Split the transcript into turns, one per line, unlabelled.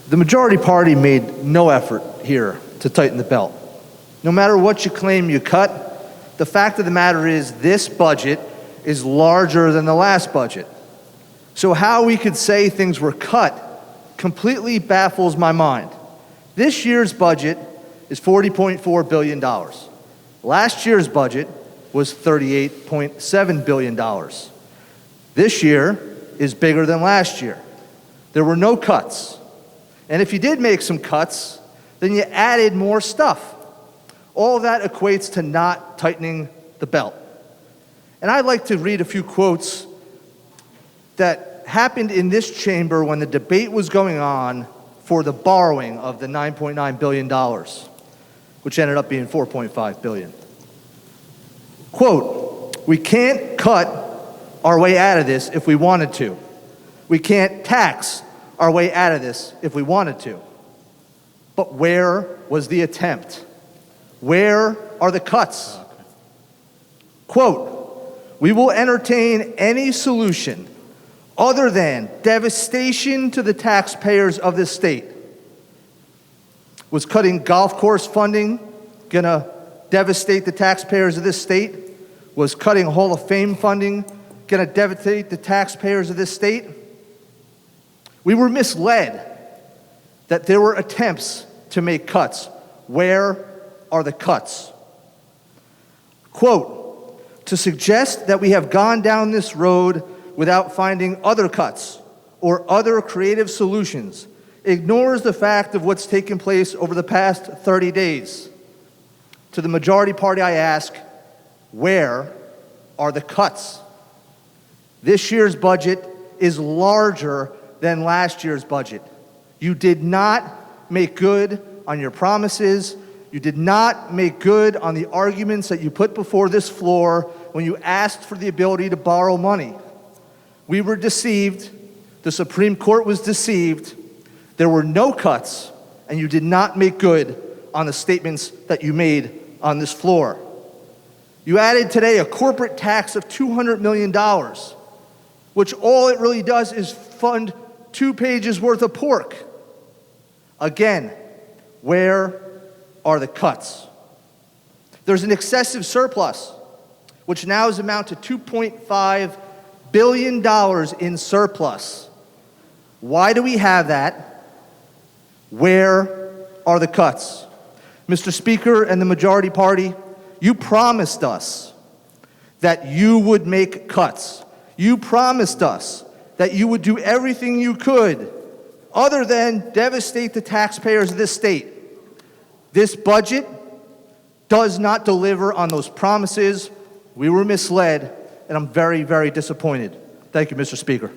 The majority party made no effort here to tighten the belt. No matter what you claim you cut, the fact of the matter is this budget is larger than the last budget. So how we could say things were cut completely baffles my mind. This year's budget is $40.4 billion. Last year's budget was $38.7 billion. This year is bigger than last year. There were no cuts. And if you did make some cuts, then you added more stuff. All of that equates to not tightening the belt. And I'd like to read a few quotes that happened in this chamber when the debate was going on for the borrowing of the $9.9 billion, which ended up being $4.5 billion. Quote, "We can't cut our way out of this if we wanted to. We can't tax our way out of this if we wanted to. But where was the attempt? Where are the cuts?" Quote, "We will entertain any solution other than devastation to the taxpayers of this state." Was cutting golf course funding gonna devastate the taxpayers of this state? Was cutting Hall of Fame funding gonna devastate the taxpayers of this state? We were misled that there were attempts to make cuts. Where are the cuts? Quote, "To suggest that we have gone down this road without finding other cuts or other creative solutions ignores the fact of what's taken place over the past 30 days. To the majority party, I ask, where are the cuts? This year's budget is larger than last year's budget. You did not make good on your promises. You did not make good on the arguments that you put before this floor when you asked for the ability to borrow money. We were deceived. The Supreme Court was deceived. There were no cuts, and you did not make good on the statements that you made on this floor. You added today a corporate tax of $200 million, which all it really does is fund 2 pages worth of pork. Again, where are the cuts? There's an excessive surplus, which now is amount to $2.5 billion in surplus. Why do we have that? Where are the cuts? Mr. Speaker and the majority party, you promised us that you would make cuts. You promised us that you would do everything you could other than devastate the taxpayers of this state. This budget does not deliver on those promises. We were misled, and I'm very, very disappointed. Thank you, Mr. Speaker.